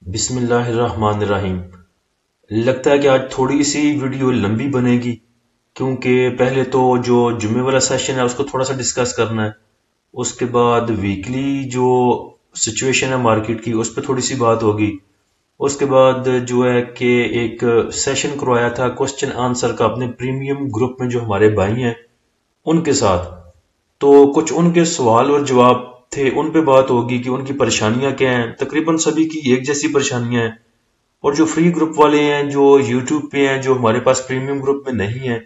بسم اللہ الرحمن الرحیم۔ لگتا ہے کہ آج تھوڑی سی ویڈیو لمبی بنے گی کیونکہ پہلے تو جو جمعے والا سیشن ہے اس کو تھوڑا سا ڈسکس کرنا ہے، اس کے بعد ویکلی جو سچویشن ہے مارکیٹ کی اس پہ تھوڑی سی بات ہوگی، اس کے بعد جو ہے کہ ایک سیشن کروایا تھا کوسچن آنسر کا اپنے پریمیم گروپ میں جو ہمارے بھائی ہیں ان کے ساتھ، تو کچھ ان کے سوال اور جواب تھے، ان پہ بات ہوگی کہ ان کی پریشانیاں کیا ہیں۔ تقریباً سبھی کی ایک جیسی پریشانیاں ہیں، اور جو فری گروپ والے ہیں جو یوٹیوب پہ ہیں جو ہمارے پاس پریمیم گروپ میں نہیں ہیں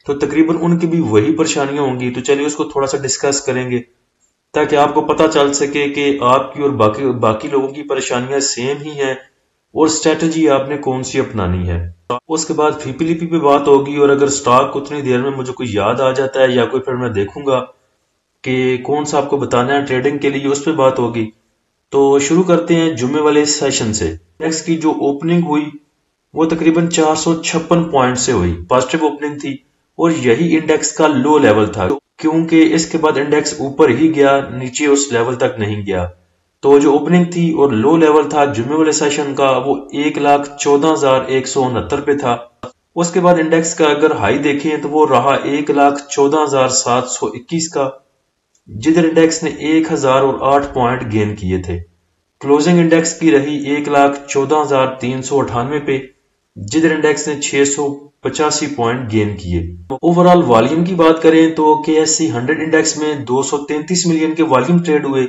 تو تقریباً ان کی بھی وہی پریشانیاں ہوں گی، تو چلیے اس کو تھوڑا سا ڈسکس کریں گے تاکہ آپ کو پتہ چل سکے کہ آپ کی اور باقی لوگوں کی پریشانیاں سیم ہی ہیں اور اسٹریٹجی آپ نے کون سی اپنانی ہے۔ اس کے بعد فی پی لی پی پہ بات ہوگی، اور اگر سٹاک اتنی دیر میں مجھے کوئی یاد آ جاتا ہے یا کوئی پھر میں دیکھوں گا کہ کون سا آپ کو بتانا ہے ٹریڈنگ کے لیے، اس پہ بات ہوگی۔ تو شروع کرتے ہیں جمعے والے سیشن سے۔ انڈیکس کی جو اوپننگ ہوئی وہ تقریباً 456 پوائنٹ سے ہوئی، پازیٹیو اوپننگ تھی، اور یہی انڈیکس کا لو لیول تھا کیونکہ اس کے بعد انڈیکس اوپر ہی گیا، نیچے اس لیول تک نہیں گیا۔ تو جو اوپننگ تھی اور لو لیول تھا جمعے والے سیشن کا وہ 1,14,169 پہ تھا۔ اس کے بعد انڈیکس کا اگر ہائی دیکھیں تو وہ رہا 1,14,721 کا، جدھر انڈیکس نے 1,008 پوائنٹ گین کیے تھے۔ کلوزنگ انڈیکس کی رہی 1,14,398 پہ، جدھر انڈیکس نے 685 پوائنٹ گین کیے۔ اوورال والیوم کی بات کریں تو کے ایس سی 100 انڈیکس میں 233 ملین کے والیوم ٹریڈ ہوئے،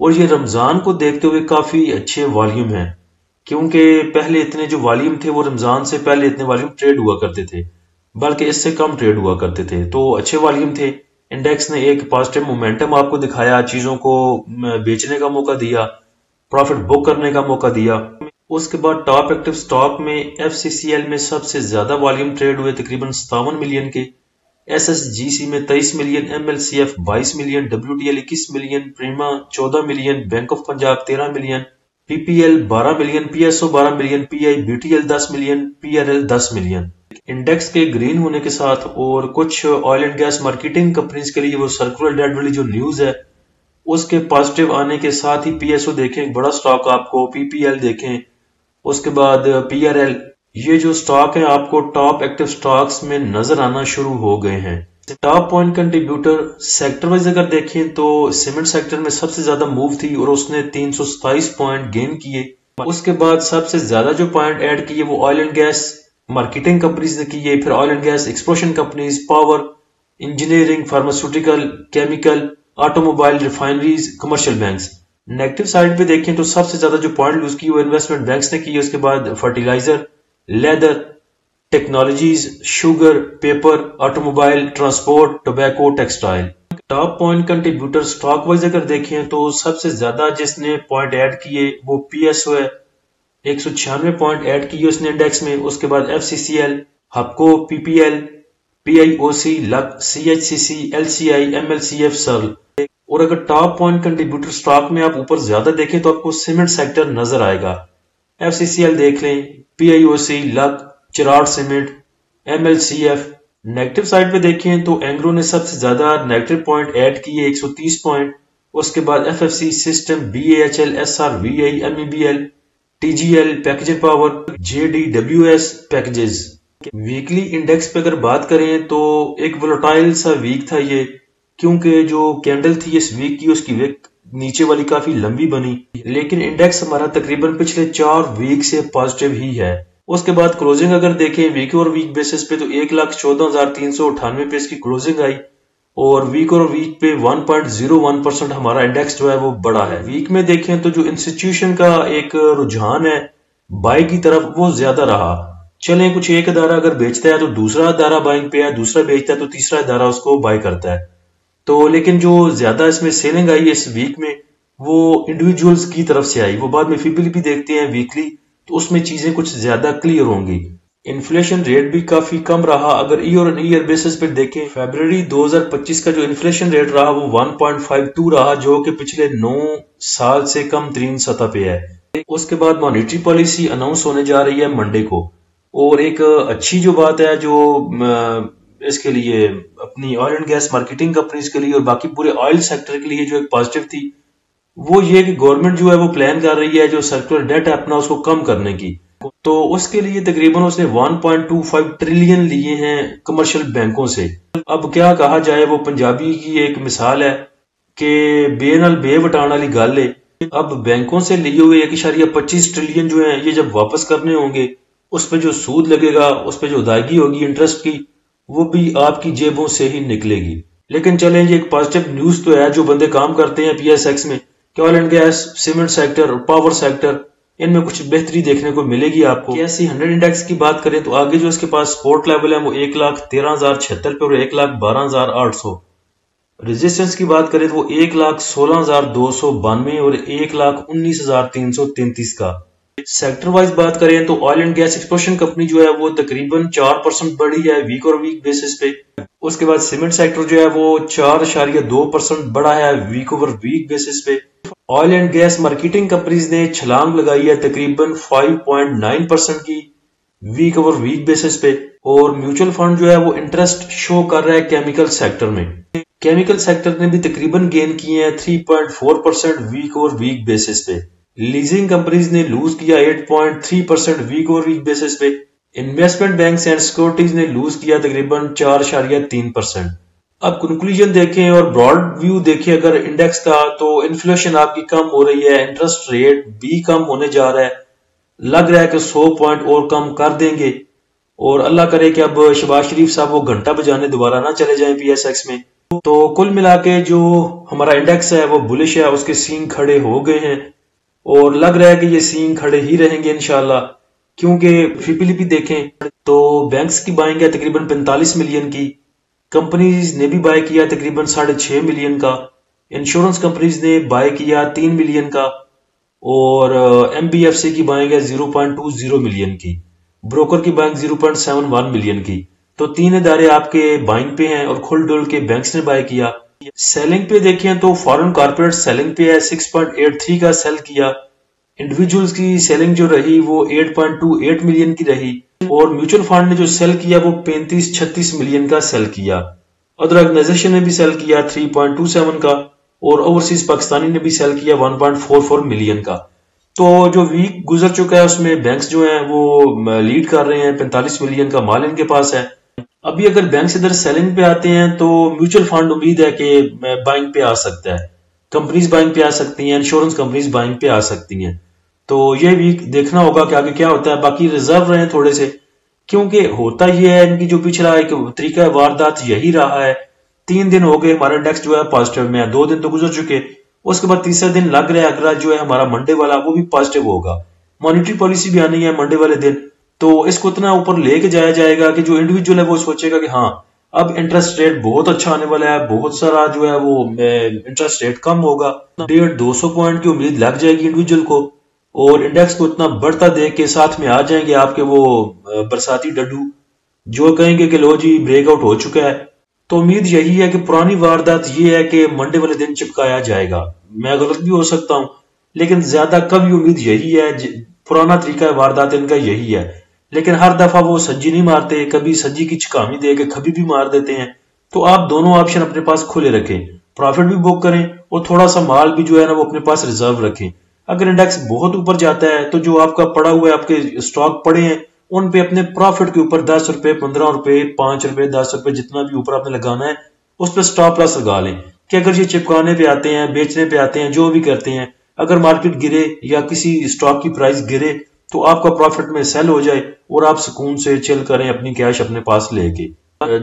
اور یہ رمضان کو دیکھتے ہوئے کافی اچھے والیوم ہیں کیونکہ پہلے اتنے جو والیوم تھے وہ رمضان سے پہلے اتنے والیوم ٹریڈ ہوا کرتے تھے، بلکہ اس سے کم ٹریڈ ہوا کرتے تھے، تو اچھے والیوم تھے۔ انڈیکس نے ایک پازیٹیو مومنٹم آپ کو دکھایا، چیزوں کو بیچنے کا موقع دیا، پروفٹ بک کرنے کا موقع دیا۔ اس کے بعد ٹاپ ایکٹیو سٹاک میں ایف سی سی ایل میں سب سے زیادہ والیوم ٹریڈ ہوئے، تقریباً 57 ملین کے، ایس ایس جی سی میں 23 million, M L C F 22 million, W T L 21 million, Prima 14 million, bank of Punjab 13 million, P P L 12 million, P S O 12 million, P I B T L 10 million, P R L 10 million. Index کے green ہونے کے ساتھ اور کچھ oil and gas marketing companies کے لیے وہ circular debt والی جو نیوز ہے اس کے پازیٹیو آنے کے ساتھ ہی پی ایس او دیکھیں، بڑا سٹاک آپ کو، پی پی ایل دیکھیں، اس کے بعد پی آر ایل، یہ جو سٹاک ہیں آپ کو ٹاپ ایکٹیو سٹاکس میں نظر آنا شروع ہو گئے ہیں۔ Top point contributor sector wise اگر دیکھیں تو سیمنٹ سیکٹر میں سب سے زیادہ موو تھی اور اس نے 327 پوائنٹ گین کیے۔ اس کے بعد سب سے زیادہ جو پوائنٹ ایڈ کیے وہ oil and gas marketing companies نے کیے، پھر oil and gas exploration companies, power, engineering, pharmaceutical, chemical, automobile, refineries, commercial banks. Negative side پہ دیکھیں تو سب سے زیادہ جو پوائنٹ لوز کی وہ انویسٹمنٹ بینکس نے کی، اس کے بعد fertilizer, leather, technologies, sugar, paper, automobile, transport, tobacco, textile. Top point contributor stock wise اگر دیکھیں تو سب سے زیادہ جس نے پوائنٹ ایڈ کیے وہ پی ایس او ہے، 196 پوائنٹ ایڈ کیے اس نے انڈیکس میں۔ اس کے بعد F C C L, ہپکو، P P L, P I O C, look, C H C C, L C I, M L C F, سرل۔ اور اگر ٹاپ پوائنٹ کنٹریبیوٹر سٹاک میں آپ اوپر زیادہ دیکھیں تو آپ کو سیمنٹ سیکٹر نظر آئے گا، ایف سی سی ایل دیکھ لیں، P I O C, Luck, Cherat cement, M L C F. Negative side پہ دیکھیں تو اینگرو نے سب سے زیادہ نیگیٹو پوائنٹ ایڈ کیے، 130 پوائنٹ۔ اس کے بعد F F C, system, B A H L, S R V I, M E B L, T G L, پیکجر power, J D W S packages. Weekly index پہ اگر بات کریں تو ایک وولٹائل سا ویک تھا یہ، کیونکہ جو کینڈل تھی اس ویک کی، اس کی ویک نیچے والی کافی لمبی بنی، لیکن انڈیکس ہمارا تقریباً پچھلے 4 ویک سے پازیٹیو ہی ہے۔ اس کے بعد کلوزنگ اگر دیکھیں ویک اور ویک بیسس پہ تو 1,14,398 پہ اس کی کلوزنگ آئی، اور ویک اور ویک پہ 1.01% ہمارا انڈیکس جو ہے وہ بڑا ہے۔ ویک میں دیکھیں تو جو انسٹیٹیوشن کا ایک رجحان ہے بائی کی طرف وہ زیادہ رہا، چلیں کچھ ایک ادارہ اگر بیچتا ہے تو دوسرا ادارہ بائنگ پہ ہے، دوسرا بیچتا ہے تو تیسرا ادارہ اس کو بائی کرتا ہے، تو لیکن جو زیادہ اس میں سیلنگ آئی اس ویک میں وہ انڈیویجولز کی طرف سے آئی، وہ بعد میں فی پی بھی دیکھتے ہیں ویکلی تو اس میں چیزیں کچھ زیادہ کلیئر ہوں گی۔ انفلیشن ریٹ بھی کافی کم رہا، اگر ایئر آن ایئر بیسس پہ دیکھیں فیبرری 2025 کا جو انفلیشن ریٹ رہا وہ 1.52 رہا، جو کہ پچھلے 9 سال سے کم ترین سطح پہ ہے۔ اس کے بعد مانیٹری پالیسی اناؤنس ہونے جا رہی ہے منڈے کو، اور ایک اچھی جو بات ہے جو اس کے لیے اپنی oil and gas marketing companies کے لیے اور باقی پورے آئل سیکٹر کے لیے جو ایک پازیٹیو تھی وہ یہ کہ گورنمنٹ جو ہے وہ پلان کر رہی ہے جو سرکولر ڈیٹ ہے اپنا اس کو کم کرنے کی، تو اس کے لیے تقریباً اس نے 1.25 ٹریلین لیے ہیں کمرشل بینکوں سے۔ اب کیا کہا جائے، وہ پنجابی کی ایک مثال ہے کہ بے نال بے وٹان والی گل ہے۔ اب بینکوں سے لیے ہوئے 1.25 ٹریلین جو ہیں یہ جب واپس کرنے ہوں گے، اس پہ جو سود لگے گا، اس پہ جو ادائیگی ہوگی انٹرسٹ کی، وہ بھی آپ کی جیبوں سے ہی نکلے گی۔ لیکن چلیں یہ ایک پازیٹیو نیوز تو ہے، جو بندے کام کرتے ہیں پی ایس ایکس میں، کہ oil and gas, cement sector اور پاور سیکٹر، ان میں کچھ بہتری دیکھنے کو ملے گی آپ کو۔ ایسی 100 انڈیکس کی بات کریں تو آگے جو اس کے پاس سپورٹ لیول ہے وہ 1,13,076 پہ اور 1,12,800۔ ریزسٹنس کی بات کریں تو وہ 1,16,292 اور 1,19,333 کا۔ سیکٹر وائز بات کریں تو oil and gas exploration company جو ہے وہ تقریباً 4% بڑھی ہے ویک اور ویک بیسس پہ۔ اس کے بعد سیمنٹ سیکٹر جو ہے وہ 4.2% بڑھا ہے ویک اوور ویک بیسس پہ۔ Oil and gas marketing companies نے چھلانگ لگائی ہے تقریباً 5.9% کی ویک اوور ویک بیسس پہ، اور میوچل فنڈ جو ہے وہ انٹرسٹ شو کر رہا ہے کیمیکل سیکٹر میں۔ کیمیکل سیکٹر نے بھی تقریباً گین کیے ہیں 3.4% ویک اوور ویک بیسس پہ۔ لیزنگ کمپنیز نے لوز کیا 8.3% ویک اوور ویک بیسس پہ۔ انویسٹمنٹ بینکس اینڈ سیکورٹیز نے لوز کیا تقریباً 4.3%۔ اب کنکلوژن دیکھیں اور براڈ ویو دیکھیں اگر انڈیکس کا، تو انفلیشن آپ کی کم ہو رہی ہے، انٹرسٹ ریٹ بھی کم ہونے جا رہا ہے، لگ رہا ہے کہ 100 پوائنٹ اور کم کر دیں گے، اور اللہ کرے کہ اب شہباز شریف صاحب وہ گھنٹہ بجانے دوبارہ نہ چلے جائیں پی ایس ایکس میں۔ تو کل ملا کے جو ہمارا انڈیکس ہے وہ بلش ہے، اس کے سینگ کھڑے ہو گئے ہیں، اور لگ رہا ہے کہ یہ سینگ کھڑے ہی رہیں گے انشاءاللہ، کیونکہ فی پی لی پی دیکھیں تو بینکس کی بائنگ ہے تقریباً 45 ملین کی، کمپنیز نے بھی بائی کیا تقریباً 6.5 ملین کا، انشورنس کمپنیز نے بائی کیا 3 ملین کا، اور ایم بی ایف سی کی بائنگ ہے 0.20 ملین کی، بروکر کی بائنگ 0.71 ملین کی۔ تو تین ادارے آپ کے بائنگ پہ ہیں اور کھل ڈول کے بینکس نے بائی کیا۔ سیلنگ پہ دیکھیں تو فارن کارپوریٹ سیلنگ پہ ہے 6.83 کا سیل کیا، انڈیویجولز کی سیلنگ جو رہی وہ 8.28 ملین کی رہی، اور میوچل فنڈ نے جو سیل کیا وہ 35-36 ملین کا سیل کیا۔ ادر آرگنائزیشن نے بھی سیل کیا 3.27 کا، اور اوورسیز پاکستانی نے بھی سیل کیا 1.44 ملین کا۔ تو جو ویک گزر چکا ہے اس میں بینکس جو ہیں وہ لیڈ کر رہے ہیں، 45 ملین کا مال ان کے پاس ہے۔ ابھی اگر بینکس ادھر سیلنگ پہ آتے ہیں تو میوچل فنڈ امید ہے کہ بائنگ پہ آ سکتا ہے، کمپنیز بائنگ پہ آ سکتی ہیں، انشورنس کمپنیز بائنگ پہ آ سکتی ہیں۔ تو یہ ویک دیکھنا ہوگا کہ آگے کیا ہوتا ہے، باقی ریزرو رہیں تھوڑے سے، کیونکہ ہوتا یہ ہے ان کی جو پچھلا ایک طریقہ واردات یہی رہا ہے۔ 3 دن ہو گئے ہمارا انڈیکس جو ہے پازیٹیو میں ہے، 2 دن تو گزر چکے، اس کے بعد تیسرا دن لگ رہا ہے اگلا جو ہے ہمارا منڈے والا وہ بھی پازیٹیو ہوگا۔ مانیٹری پالیسی بھی آنی ہے منڈے والے دن، تو اس کو اتنا اوپر لے کے جایا جائے گا کہ جو انڈیویجول ہے وہ سوچے گا کہ ہاں اب انٹرسٹ ریٹ بہت اچھا آنے والا ہے، بہت سارا جو ہے وہ انٹرسٹ ریٹ کم ہوگا، 150-200 پوائنٹ کی امید لگ جائے گی انڈیویجول کو، اور انڈیکس کو اتنا بڑھتا دیکھ کے ساتھ میں آ جائیں گے آپ کے وہ برساتی ڈڈو جو کہیں گے کہ لو جی بریک آؤٹ ہو چکا ہے۔ تو امید یہی ہے کہ پرانی واردات یہ ہے کہ منڈے والے دن چپکایا جائے گا، میں غلط بھی ہو سکتا ہوں، لیکن زیادہ کبھی امید یہی ہے، پرانا طریقہ واردات ان کا یہی ہے، لیکن ہر دفعہ وہ سجی نہیں مارتے، کبھی سجی کی چکامی دے کے کبھی بھی مار دیتے ہیں۔ تو آپ دونوں آپشن اپنے پاس کھلے رکھیں، پروفٹ بھی بک کریں اور تھوڑا سا مال بھی جو ہے نا وہ اپنے پاس ریزرو رکھیں۔ اگر انڈیکس بہت اوپر جاتا ہے تو جو آپ کا پڑا ہوا ہے، آپ کے اسٹاک پڑے ہیں، ان پہ اپنے پروفٹ کے اوپر 10 روپے 15 روپے 5 روپے 10 روپے جتنا بھی اوپر آپ نے لگانا ہے اس پہ سٹاپ لاس لگا لیں، کہ اگر یہ چپکانے پہ آتے ہیں، بیچنے پہ آتے ہیں، جو بھی کرتے ہیں، اگر مارکیٹ گرے یا کسی اسٹاک کی پرائس گرے تو آپ کا پروفٹ میں سیل ہو جائے اور آپ سکون سے چل کریں اپنی کیش اپنے پاس لے کے۔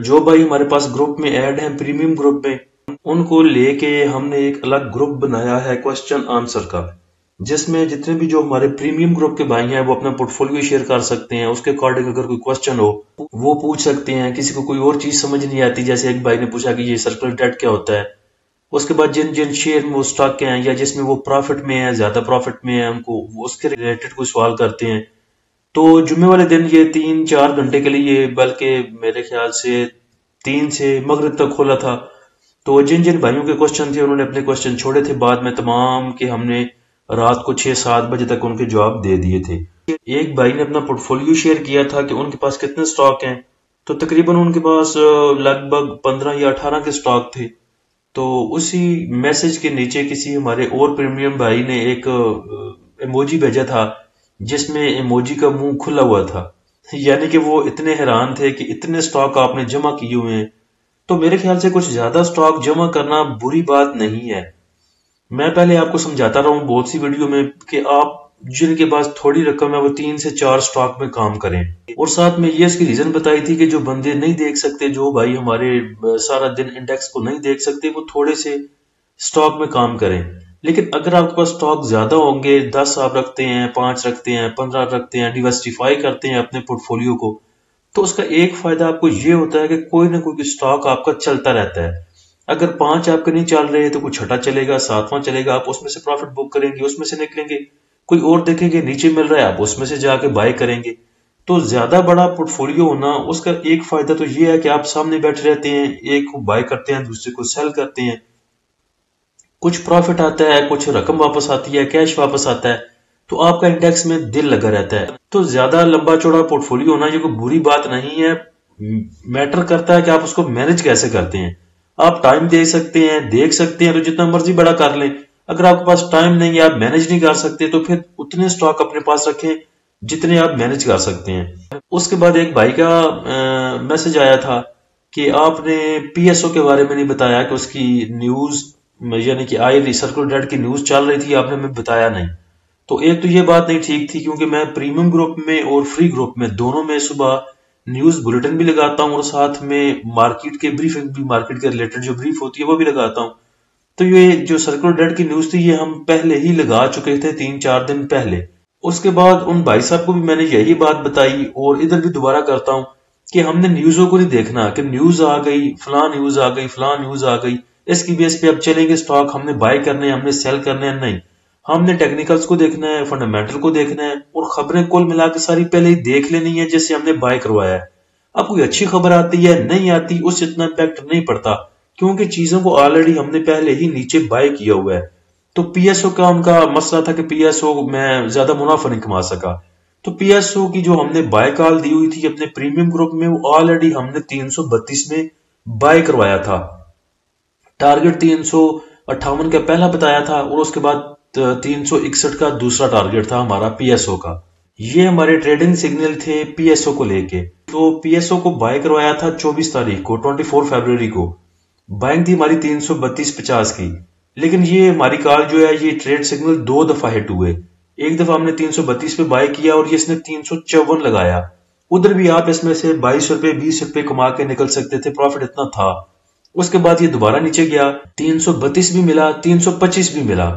جو بھائی ہمارے پاس گروپ میں ایڈ ہیں پریمیم گروپ میں، ان کو لے کے ہم نے ایک الگ گروپ بنایا ہے کوسچن آنسر کا، جس میں جتنے بھی جو ہمارے پریمیم گروپ کے بھائی ہیں وہ اپنا پورٹ فولیو شیئر کر سکتے ہیں، اس کے اکارڈنگ اگر کوئی کوسچن ہو وہ پوچھ سکتے ہیں، کسی کو کوئی اور چیز سمجھ نہیں آتی، جیسے ایک بھائی نے پوچھا کہ یہ سرکولر ڈیٹ کیا ہوتا ہے، اس کے بعد جن جن شیئر میں وہ سٹاک ہیں یا جس میں وہ پروفٹ میں ہیں، زیادہ پروفٹ میں ہیں، ہم کو اس کے ریلیٹڈ کوئی سوال کرتے ہیں۔ تو جمعے والے دن یہ 3-4 گھنٹے کے لیے، بلکہ میرے خیال سے 3 سے مغرب تک کھولا تھا، تو جن جن بھائیوں کے کوسچن تھے انہوں نے اپنے کوسچن چھوڑے تھے، بعد میں تمام کے ہم نے رات کو 6-7 بجے تک ان کے جواب دے دیے تھے۔ ایک بھائی نے اپنا پورٹ فولیو شیئر کیا تھا کہ ان کے پاس کتنے سٹاک ہیں، تو تقریباً ان کے پاس لگ بھگ 15 یا 18 کے سٹاک تھے، تو اسی میسج کے نیچے کسی ہمارے اور پریمیم بھائی نے ایک ایموجی بھیجا تھا جس میں ایموجی کا منہ کھلا ہوا تھا، یعنی کہ وہ اتنے حیران تھے کہ اتنے سٹاک آپ نے جمع کیے ہوئے ہیں۔ تو میرے خیال سے کچھ زیادہ سٹاک جمع کرنا بری بات نہیں ہے۔ میں پہلے آپ کو سمجھاتا رہا ہوں بہت سی ویڈیو میں کہ آپ جن کے پاس تھوڑی رقم ہے وہ 3 سے 4 سٹاک میں کام کریں، اور ساتھ میں یہ اس کی ریزن بتائی تھی کہ جو بندے نہیں دیکھ سکتے، جو بھائی ہمارے سارا دن انڈیکس کو نہیں دیکھ سکتے، وہ تھوڑے سے سٹاک میں کام کریں۔ لیکن اگر آپ کے پاس سٹاک زیادہ ہوں گے، 10 آپ رکھتے ہیں، 5 رکھتے ہیں، 15 رکھتے ہیں، ڈیورسٹیفائی کرتے ہیں اپنے پورٹ فولیو کو، تو اس کا ایک فائدہ آپ کو یہ ہوتا ہے کہ کوئی نہ کوئی سٹاک آپ کا چلتا رہتا ہے۔ اگر 5 آپ کے نہیں چل رہے تو کوئی چھٹا چلے گا، 7واں چلے گا، آپ اس میں سے پروفٹ بک کریں گے، اس میں سے نکلیں گے۔ کوئی اور دیکھیں گے نیچے مل رہا ہے، آپ اس میں سے جا کے بائی کریں گے۔ تو زیادہ بڑا پورٹ فولیو ہونا، اس کا ایک فائدہ تو یہ ہے کہ آپ سامنے بیٹھے رہتے ہیں، ایک کو بائی کرتے ہیں، دوسرے کو سیل کرتے ہیں، کچھ پروفٹ آتا ہے، کچھ رقم واپس آتی ہے، کیش واپس آتا ہے، تو آپ کا انڈیکس میں دل لگا رہتا ہے۔ تو زیادہ لمبا چوڑا پورٹ فولیو ہونا یہ کوئی بری بات نہیں ہے، میٹر کرتا ہے کہ آپ اس کو مینج کیسے کرتے ہیں۔ آپ ٹائم دے سکتے ہیں، دیکھ سکتے ہیں تو جتنا مرضی بڑا کر لیں۔ اگر آپ کے پاس ٹائم نہیں ہے، آپ مینج نہیں کر سکتے، تو پھر اتنے سٹاک اپنے پاس رکھیں جتنے آپ مینج کر سکتے ہیں۔ اس کے بعد ایک بھائی کا میسج آیا تھا کہ آپ نے پی ایس او کے بارے میں نہیں بتایا کہ اس کی نیوز، یعنی کہ آئی سرکل ڈیٹ کی نیوز چل رہی تھی، آپ نے ہمیں بتایا نہیں۔ تو ایک تو یہ بات نہیں ٹھیک تھی، کیونکہ میں پریمیم گروپ میں اور فری گروپ میں دونوں میں صبح نیوز بلیٹن بھی لگاتا ہوں، اور ساتھ میں مارکیٹ کے بریفنگ بھی، مارکیٹ کے ریلیٹڈ جو بریف ہوتی ہے وہ بھی لگاتا ہوں۔ تو یہ جو سرکل ڈیٹ کی نیوز تھی یہ ہم پہلے ہی لگا چکے تھے 3-4 دن پہلے۔ اس کے بعد ان بھائی صاحب کو بھی میں نے یہی بات بتائی، اور ادھر بھی دوبارہ کرتا ہوں کہ ہم نے نیوزوں کو نہیں دیکھنا کہ نیوز آ گئی، فلاں نیوز آ گئی، فلاں نیوز آ گئی، اس کی بیس پہ اب چلیں گے سٹاک، ہم نے بائی کرنے ہیں، ہم نے سیل کرنے ہیں، نہیں۔ ہم نے ٹیکنیکلز کو دیکھنا ہے، فنڈامنٹل کو دیکھنا ہے، اور خبریں کل ملا کے ساری پہلے ہی دیکھ لینی ہے جس سے ہم نے بائی کروایا ہے۔ اب کوئی اچھی خبر آتی ہے نہیں آتی، اس سے اتنا امپیکٹ نہیں پڑتا، کیونکہ چیزوں کو آلریڈی ہم نے پہلے ہی نیچے بائی کیا ہوا ہے۔ تو پی ایس او کا ان کا مسئلہ تھا کہ پی ایس او میں زیادہ منافع نہیں کما سکا، تو پی ایس او کی جو ہم نے بائی کال دی ہوئی تھی اپنے پریمیم گروپ میں، وہ آلریڈی ہم نے 332 میں بائی کروایا تھا۔ ٹارگٹ 358 کا پہلا بتایا تھا، اور اس کے بعد 361 کا دوسرا ٹارگٹ تھا ہمارا پی ایس او کا۔ یہ ہمارے ٹریڈنگ سگنل تھے پی ایس او کو لے کے۔ تو پی ایس او کو بائی کروایا تھا 24 تاریخ کو، 24 فیبروری کو، بائنگ تھی ہماری 332.50 کی۔ لیکن یہ ہماری کال جو ہے، یہ ٹریڈ سگنل 2 دفعہ ہٹ ہوئے۔ ایک دفعہ ہم نے 332 پہ بائی کیا، اور یہ اس نے 354 لگایا۔ ادھر بھی آپ اس میں سے 22 روپے 20 روپے کما کے نکل سکتے تھے، پروفٹ اتنا تھا۔ اس کے بعد یہ دوبارہ نیچے گیا، 332 بھی ملا، 325 بھی ملا۔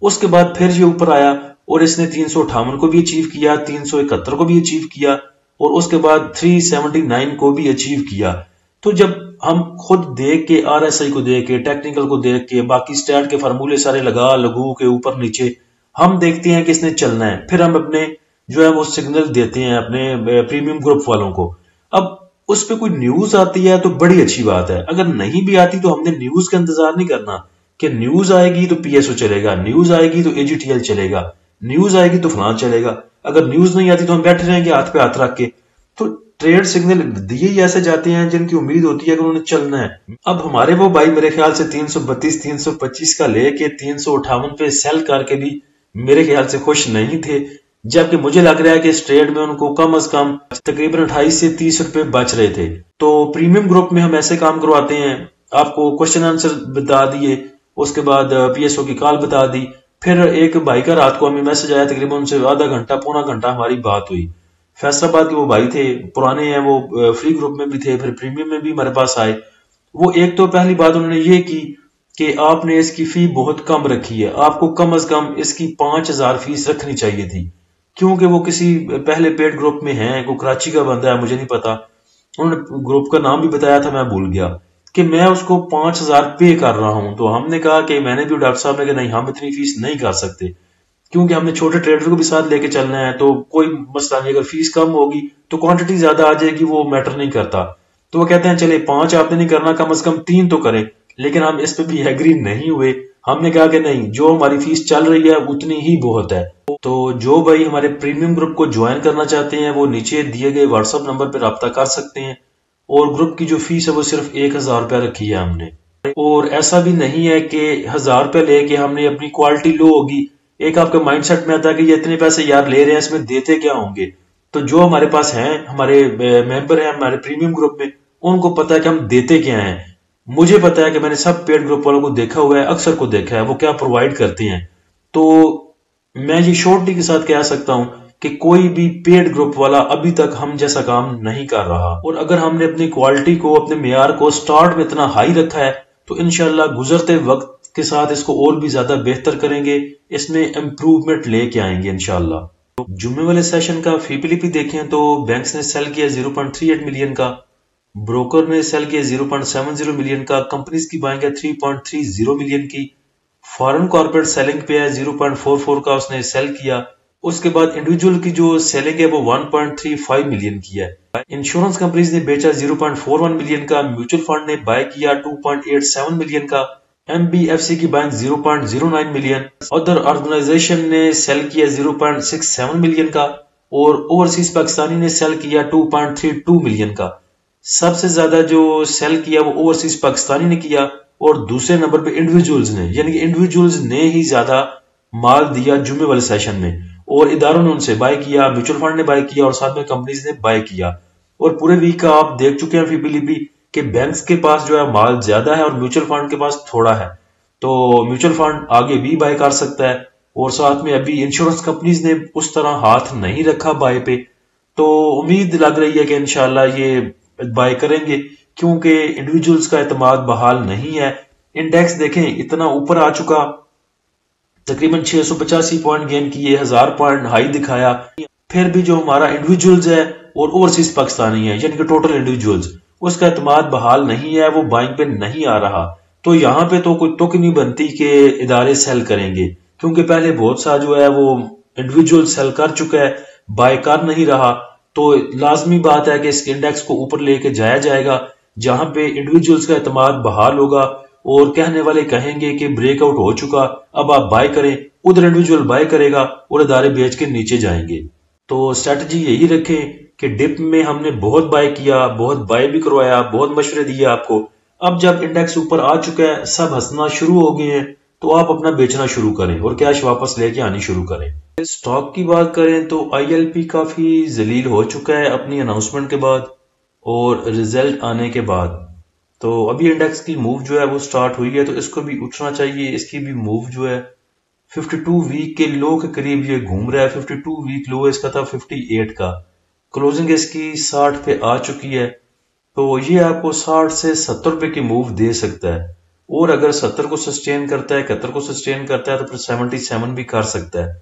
اس کے بعد پھر یہ اوپر آیا، اور اس نے 358 کو بھی اچیو کیا، 371 کو بھی اچیو کیا، اور اس کے بعد 379 کو بھی اچیو کیا۔ تو جب ہم خود دیکھ کے، آر ایس آئی کو دیکھ کے، ٹیکنیکل کو دیکھ کے، باقی سٹیٹ کے فارمولے سارے لگو کے اوپر نیچے ہم دیکھتے ہیں کہ اس نے چلنا ہے، پھر ہم اپنے جو ہے وہ سگنل دیتے ہیں اپنے پریمیم گروپ والوں کو۔ اب اس پہ کوئی نیوز آتی ہے تو بڑی اچھی بات ہے، اگر نہیں بھی آتی تو ہم نے نیوز کا انتظار نہیں کرنا کہ نیوز آئے گی تو پی ایس او چلے گا، نیوز آئے گی تو اے جی ٹی ایل چلے گا، نیوز آئے گی تو فلاں چلے گا۔ اگر نیوز نہیں آتی تو ہم بیٹھے رہیں گے ہاتھ پہ ہاتھ رکھ کے۔ تو ٹریڈ سگنل دیے ہی ایسے جاتے ہیں جن کی امید ہوتی ہے کہ انہوں نے چلنا ہے۔ اب ہمارے وہ بھائی میرے خیال سے 332 325 کا لے کے 358 پہ سیل کر کے بھی میرے خیال سے خوش نہیں تھے، جبکہ مجھے لگ رہا ہے کہ اس ٹریڈ میں ان کو کم از کم تقریباً 28 سے 30 روپے بچ رہے تھے۔ تو پریمیم گروپ میں ہم ایسے کام کرواتے ہیں، آپ کو کوشچن آنسر بتا دیے، اس کے بعد پی ایس او کی کال بتا دی، پھر ایک بھائی کا رات کو ہمیں میسج آیا، تقریباً ان سے آدھا گھنٹہ پونا گھنٹہ ہماری بات ہوئی۔ فیصل آباد کے وہ بھائی تھے، پرانے ہیں، وہ فری گروپ میں بھی تھے، پھر پریمیم میں بھی ہمارے پاس آئے۔ وہ ایک تو پہلی بات انہوں نے یہ کی کہ آپ نے اس کی فی بہت کم رکھی ہے، آپ کو کم از کم اس کی 5000 فیس رکھنی چاہیے تھی، کیونکہ وہ کسی پہلے پیڈ گروپ میں ہیں، کوئی کراچی کا بندہ ہے، مجھے نہیں پتا، انہوں نے گروپ کا نام بھی بتایا تھا، میں بھول گیا، کہ میں اس کو 5000 پے کر رہا ہوں۔ تو ہم نے کہا کہ میں نے بھی ڈاکٹر صاحب نے کہ نہیں، ہم اتنی فیس نہیں کر سکتے، کیونکہ ہم نے چھوٹے ٹریڈر کو بھی ساتھ لے کے چلنا ہے، تو کوئی مسئلہ نہیں، اگر فیس کم ہوگی تو کوانٹٹی زیادہ آ جائے گی، وہ میٹر نہیں کرتا۔ تو وہ کہتے ہیں چلے 5 آپ نے نہیں کرنا، کم از کم 3 تو کریں، لیکن ہم اس پہ بھی ایگری نہیں ہوئے۔ ہم نے کہا کہ نہیں، جو ہماری فیس چل رہی ہے اتنی ہی بہت ہے۔ تو جو بھائی ہمارے پریمیم گروپ کو جوائن کرنا چاہتے ہیں وہ نیچے دیے گئے واٹس ایپ نمبر پہ رابطہ کر سکتے ہیں، اور گروپ کی جو فیس ہے وہ صرف 1000 روپیہ رکھی ہے ہم نے۔ اور ایسا بھی نہیں ہے کہ 1000 روپے لے کے ہم نے اپنی کوالٹی لو ہوگی، ایک آپ کے مائنڈ سیٹ میں آتا ہے کہ یہ اتنے پیسے یار لے رہے ہیں، اس میں دیتے کیا ہوں گے. تو جو ہمارے پاس ہیں، ہمارے ممبر ہیں ہمارے پریمیم گروپ میں، ان کو پتا ہے کہ ہم دیتے کیا ہیں. مجھے پتا ہے کہ میں نے سب پیڈ گروپ والوں کو دیکھا ہوا ہے، اکثر کو دیکھا ہے وہ کیا پرووائڈ کرتے ہیں. تو میں یہ شورٹی کے ساتھ کہہ سکتا ہوں کہ کوئی بھی پیڈ گروپ والا ابھی تک ہم جیسا کام نہیں کر رہا. اور اگر ہم نے اپنی کوالٹی کو، اپنے معیار کو سٹارٹ میں اتنا ہائی رکھا ہے تو انشاءاللہ گزرتے وقت کے ساتھ اس کو اور بھی زیادہ بہتر کریں گے، اس میں امپروومنٹ لے کے آئیں گے انشاءاللہ. جمعے والے سیشن کا فی پی لی پی دیکھیں تو بینکس نے سیل کیا 0.38 ملین کا، بروکر نے سیل کیا 0.70 ملین کا، کمپنیز کی بائنگ ہے 3.30 ملین کی، فارن کارپوریٹ سیلنگ پہ ہے 0.44 کا اس نے سیل کیا. اس کے بعد انڈیویجول کی جو سیلنگ ہے وہ 1.35 ملین کی ہے. انشورنس کمپنیز نے بیچا 0.41 ملین کا، میوچل فنڈ نے بائی کیا 2.87 ملین کا، ایم بی ایف سی کی بائنگ 0.09 ملین، ادر آرگنائزیشن نے سیل کیا 0.67 ملین کا، اور اوورسیز پاکستانی نے سیل کیا 2.32 ملین کا. سب سے زیادہ جو سیل کیا وہ اوورسیز پاکستانی نے کیا، اور دوسرے نمبر پہ انڈیویجولز نے، یعنی کہ انڈیویجولز نے ہی زیادہ مال دیا جمعے والے سیشن میں، اور اداروں نے ان سے بائی کیا، میوچل فنڈ نے بائی کیا، اور ساتھ میں کمپنیز نے بائی کیا. اور پورے ویک کا آپ دیکھ چکے ہیں فی پی لی پی کہ بینکس کے پاس جو ہے مال زیادہ ہے اور میوچل فنڈ کے پاس تھوڑا ہے. تو میوچل فنڈ آگے بھی بائی کر سکتا ہے، اور ساتھ میں ابھی انشورنس کمپنیز نے اس طرح ہاتھ نہیں رکھا بائی پہ. تو امید لگ رہی ہے کہ انشاءاللہ یہ بائی کریں گے، کیونکہ انڈیویجولز کا اعتماد بحال نہیں ہے. انڈیکس دیکھیں اتنا اوپر آ چکا، تقریباً 685 پوائنٹ گین کیے، 1000 پوائنٹ ہائی دکھایا، پھر بھی جو ہمارا انڈیویجولز ہے اور اوورسیز پاکستانی ہے یعنی کہ ٹوٹل انڈیویجولز، اس کا اعتماد بحال نہیں ہے، وہ بائنگ پہ نہیں آ رہا. تو یہاں پہ تو کوئی تک نہیں بنتی کہ ادارے سیل کریں گے، کیونکہ پہلے بہت سا جو ہے وہ انڈیویجول سیل کر چکا ہے، بائی کر نہیں رہا. تو لازمی بات ہے کہ اس انڈیکس کو اوپر لے کے جایا جائے گا جہاں پہ انڈیویجولز کا اعتماد بحال ہوگا، اور کہنے والے کہیں گے کہ بریک آؤٹ ہو چکا، اب آپ بائی کریں، ادھر انڈیویجول بائی کرے گا اور ادارے بیچ کے نیچے جائیں گے. تو اسٹریٹجی یہی رکھیں کہ ڈپ میں ہم نے بہت بائی کیا، بہت بائی بھی کروایا، بہت مشورے دیے آپ کو. اب جب انڈیکس اوپر آ چکا ہے، سب ہنسنا شروع ہو گئے ہیں، تو آپ اپنا بیچنا شروع کریں اور کیش واپس لے کے آنی شروع کریں. سٹاک کی بات کریں تو آئی ایل پی کافی ذلیل ہو چکا ہے اپنی اناؤنسمنٹ کے بعد اور رزلٹ آنے کے بعد. تو ابھی انڈیکس کی موو جو ہے وہ سٹارٹ ہوئی ہے، تو اس کو بھی اٹھنا چاہیے. اس کی بھی موو جو ہے 52 ویک کے لو کے قریب یہ گھوم رہا ہے. 52 ویک لو اس کا تھا 58 کا، کلوزنگ اس کی 60 پہ آ چکی ہے. تو یہ آپ کو 60 سے 70 روپے کی موو دے سکتا ہے، اور اگر 70 کو سسٹین کرتا ہے، 71 کو سسٹین کرتا ہے، تو پھر 77 بھی کر سکتا ہے.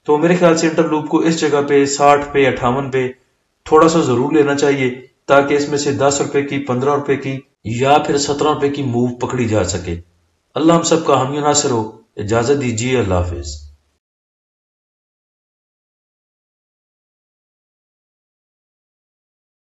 تو میرے خیال سے انٹر لوپ کو اس جگہ پہ 60 پہ 58 پہ تھوڑا سا ضرور لینا چاہیے، تاکہ اس میں سے 10 روپے کی، 15 روپے کی یا پھر 17 روپے کی موو پکڑی جا سکے. اللہ ہم سب کا حامی و ناصر ہو. اجازت دیجیے، اللہ حافظ.